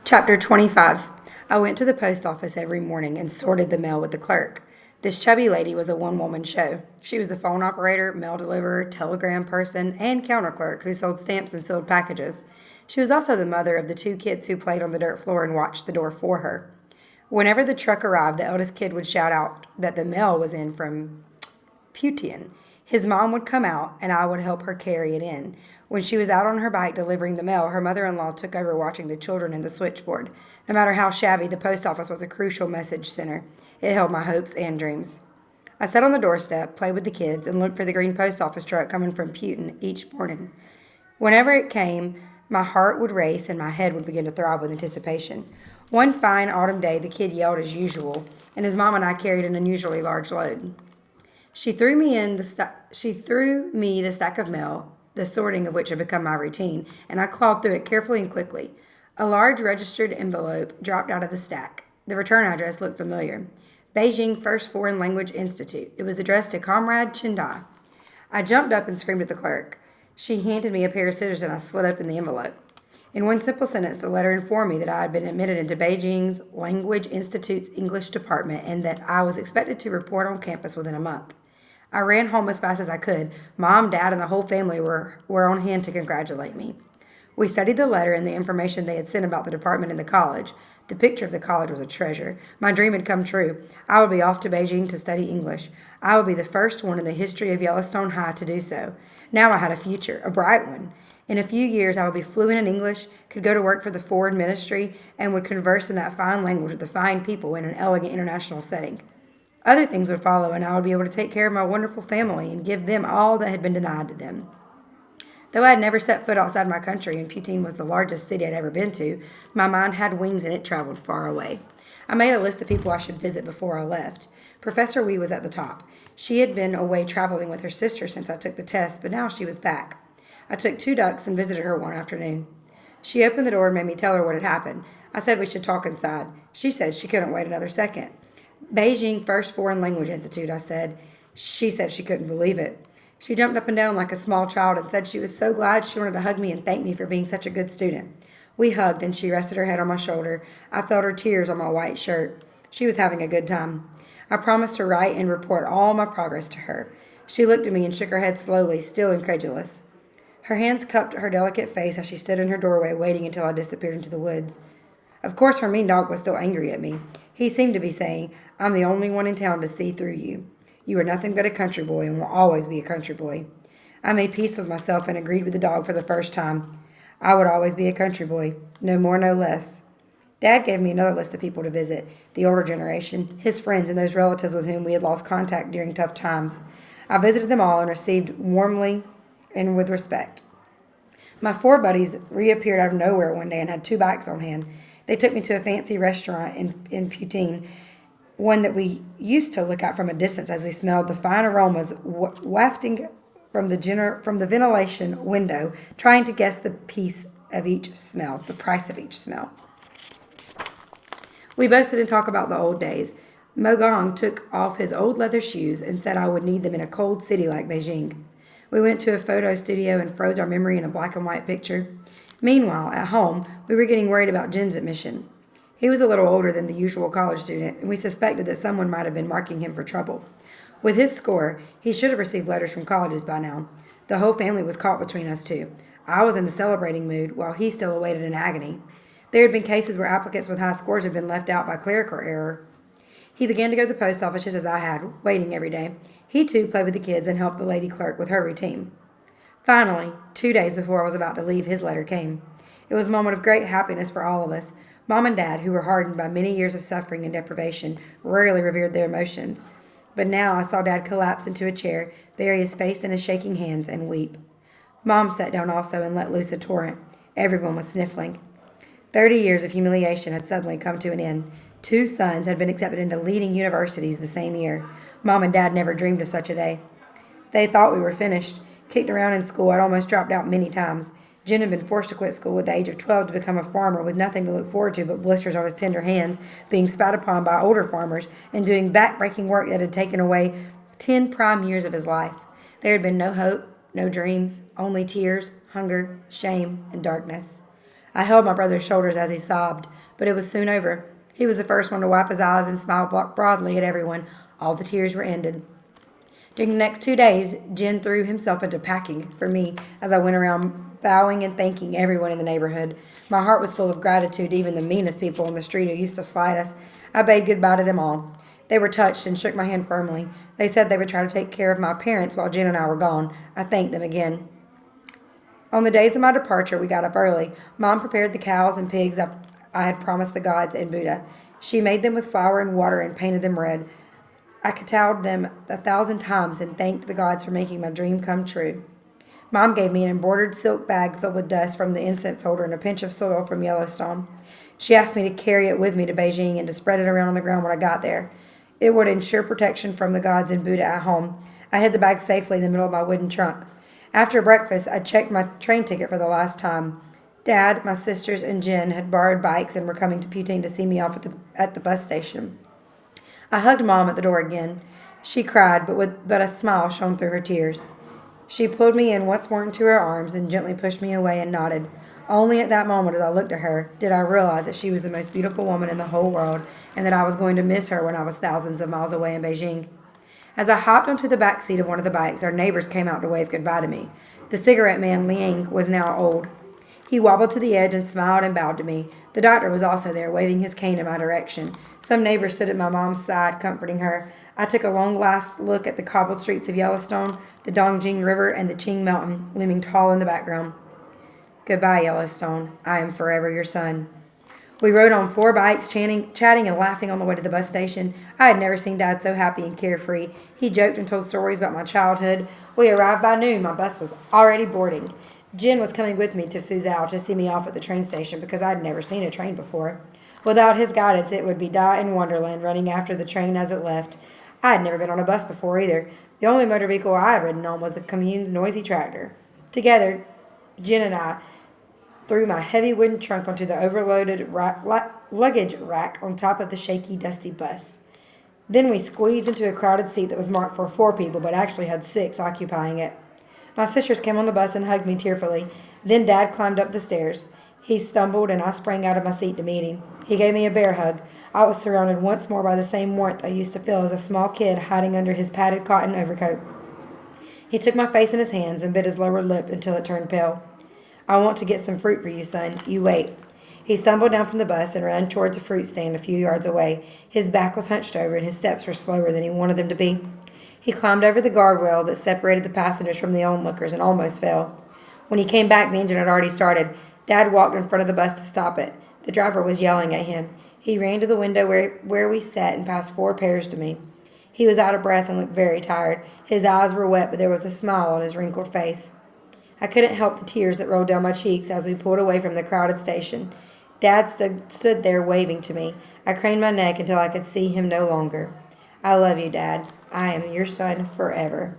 Chapter 25. I went to the post office every morning and sorted the mail with the clerk. This chubby lady was a one woman show. She was the phone operator, mail deliverer, telegram person, and counter clerk who sold stamps and sealed packages. She was also the mother of the two kids who played on the dirt floor and watched the door for her. Whenever the truck arrived, the eldest kid would shout out that the mail was in from Putian. His mom would come out, and I would help her carry it in. When she was out on her bike delivering the mail, her mother in law took over watching the children in the switchboard. No matter how shabby, the post office was a crucial message center. It held my hopes and dreams. I sat on the doorstep, played with the kids, and looked for the green post office truck coming from Putin each morning. Whenever it came, my heart would race and my head would begin to throb with anticipation. One fine autumn day, the kid yelled as usual, and his mom and I carried an unusually large load. She threw me the stack of mail, the sorting of which had become my routine, and I clawed through it carefully and quickly. A large registered envelope dropped out of the stack. The return address looked familiar. Beijing First Foreign Language Institute. It was addressed to Comrade Chindai. I jumped up and screamed at the clerk. She handed me a pair of scissors and I slit open the envelope. In one simple sentence, the letter informed me that I had been admitted into Beijing's Language Institute's English department and that I was expected to report on campus within a month. I ran home as fast as I could. Mom, Dad, and the whole family were on hand to congratulate me. We studied the letter and the information they had sent about the department and the college. The picture of the college was a treasure. My dream had come true. I would be off to Beijing to study English. I would be the first one in the history of Yellowstone High to do so. Now I had a future, a bright one. In a few years, I would be fluent in English, could go to work for the foreign ministry, and would converse in that fine language with the fine people in an elegant international setting. Other things would follow, and I would be able to take care of my wonderful family and give them all that had been denied to them. Though I had never set foot outside my country, and Putin was the largest city I'd ever been to, my mind had wings and it traveled far away. I made a list of people I should visit before I left. Professor Wee was at the top. She had been away traveling with her sister since I took the test, but now she was back. I took 2 ducks and visited her one afternoon. She opened the door and made me tell her what had happened. I said we should talk inside. She said she couldn't wait another second. Beijing First Foreign Language Institute, I said. She said she couldn't believe it. She jumped up and down like a small child and said she was so glad she wanted to hug me and thank me for being such a good student. We hugged and she rested her head on my shoulder. I felt her tears on my white shirt. She was having a good time. I promised to write and report all my progress to her. She looked at me and shook her head slowly, still incredulous. Her hands cupped her delicate face as she stood in her doorway waiting until I disappeared into the woods. Of course, her mean dog was still angry at me. He seemed to be saying, "I'm the only one in town to see through you. You are nothing but a country boy and will always be a country boy." I made peace with myself and agreed with the dog for the first time. I would always be a country boy, no more, no less. Dad gave me another list of people to visit, the older generation, his friends, and those relatives with whom we had lost contact during tough times. I visited them all and received warmly and with respect. My 4 buddies reappeared out of nowhere one day and had 2 bikes on hand. They took me to a fancy restaurant in Putin, one that we used to look at from a distance as we smelled the fine aromas wafting from the ventilation window, trying to guess the price of each smell. We boasted and talked about the old days. Mogong took off his old leather shoes and said I would need them in a cold city like Beijing. We went to a photo studio and froze our memory in a black and white picture. Meanwhile, at home, we were getting worried about Jin's admission. He was a little older than the usual college student, and we suspected that someone might have been marking him for trouble. With his score, he should have received letters from colleges by now. The whole family was caught between us two. I was in the celebrating mood, while he still awaited in agony. There had been cases where applicants with high scores had been left out by clerical error. He began to go to the post office just as I had, waiting every day. He too played with the kids and helped the lady clerk with her routine. Finally, 2 days before I was about to leave, his letter came. It was a moment of great happiness for all of us. Mom and Dad, who were hardened by many years of suffering and deprivation, rarely revered their emotions. But now I saw Dad collapse into a chair, bury his face in his shaking hands, and weep. Mom sat down also and let loose a torrent. Everyone was sniffling. 30 years of humiliation had suddenly come to an end. 2 sons had been accepted into leading universities the same year. Mom and Dad never dreamed of such a day. They thought we were finished. Kicked around in school, I'd almost dropped out many times. Jin had been forced to quit school at the age of 12 to become a farmer with nothing to look forward to but blisters on his tender hands, being spat upon by older farmers, and doing back-breaking work that had taken away 10 prime years of his life. There had been no hope, no dreams, only tears, hunger, shame, and darkness. I held my brother's shoulders as he sobbed, but it was soon over. He was the first one to wipe his eyes and smile broadly at everyone. All the tears were ended. During the next 2 days, Jen threw himself into packing for me as I went around bowing and thanking everyone in the neighborhood. My heart was full of gratitude to even the meanest people on the street who used to slight us. I bade goodbye to them all. They were touched and shook my hand firmly. They said they would try to take care of my parents while Jen and I were gone. I thanked them again. On the days of my departure, we got up early. Mom prepared the cows and pigs I had promised the gods and Buddha. She made them with flour and water and painted them red. I kowtowed them 1,000 times and thanked the gods for making my dream come true. Mom gave me an embroidered silk bag filled with dust from the incense holder and a pinch of soil from Yellowstone. She asked me to carry it with me to Beijing and to spread it around on the ground when I got there. It would ensure protection from the gods and Buddha at home. I hid the bag safely in the middle of my wooden trunk. After breakfast, I checked my train ticket for the last time. Dad, my sisters, and Jen had borrowed bikes and were coming to Putain to see me off at the bus station. I hugged Mom at the door again. She cried, but a smile shone through her tears. She pulled me in once more into her arms and gently pushed me away and nodded. Only at that moment, as I looked at her, did I realize that she was the most beautiful woman in the whole world and that I was going to miss her when I was thousands of miles away in Beijing. As I hopped onto the back seat of one of the bikes, our neighbors came out to wave goodbye to me. The cigarette man, Liang, was now old. He wobbled to the edge and smiled and bowed to me. The doctor was also there, waving his cane in my direction. Some neighbors stood at my mom's side, comforting her. I took a long last look at the cobbled streets of Yellowstone, the Dongjing River, and the Qing Mountain, looming tall in the background. Goodbye, Yellowstone. I am forever your son. We rode on 4 bikes, chatting and laughing on the way to the bus station. I had never seen Dad so happy and carefree. He joked and told stories about my childhood. We arrived by noon. My bus was already boarding. Jen was coming with me to Fuzhou to see me off at the train station because I had never seen a train before. Without his guidance, it would be Dot in Wonderland running after the train as it left. I had never been on a bus before either. The only motor vehicle I had ridden on was the commune's noisy tractor. Together, Jen and I threw my heavy wooden trunk onto the overloaded luggage rack on top of the shaky, dusty bus. Then we squeezed into a crowded seat that was marked for 4 people but actually had 6 occupying it. My sisters came on the bus and hugged me tearfully. Then Dad climbed up the stairs. He stumbled and I sprang out of my seat to meet him. He gave me a bear hug. I was surrounded once more by the same warmth I used to feel as a small kid hiding under his padded cotton overcoat. He took my face in his hands and bit his lower lip until it turned pale. I want to get some fruit for you, son. You wait. He stumbled down from the bus and ran towards a fruit stand a few yards away. His back was hunched over and his steps were slower than he wanted them to be. He climbed over the guardrail that separated the passengers from the onlookers and almost fell. When he came back, the engine had already started. Dad walked in front of the bus to stop it. The driver was yelling at him. He ran to the window where we sat and passed 4 pairs to me. He was out of breath and looked very tired. His eyes were wet, but there was a smile on his wrinkled face. I couldn't help the tears that rolled down my cheeks as we pulled away from the crowded station. Dad stood there waving to me. I craned my neck until I could see him no longer. I love you, Dad. I am your son forever.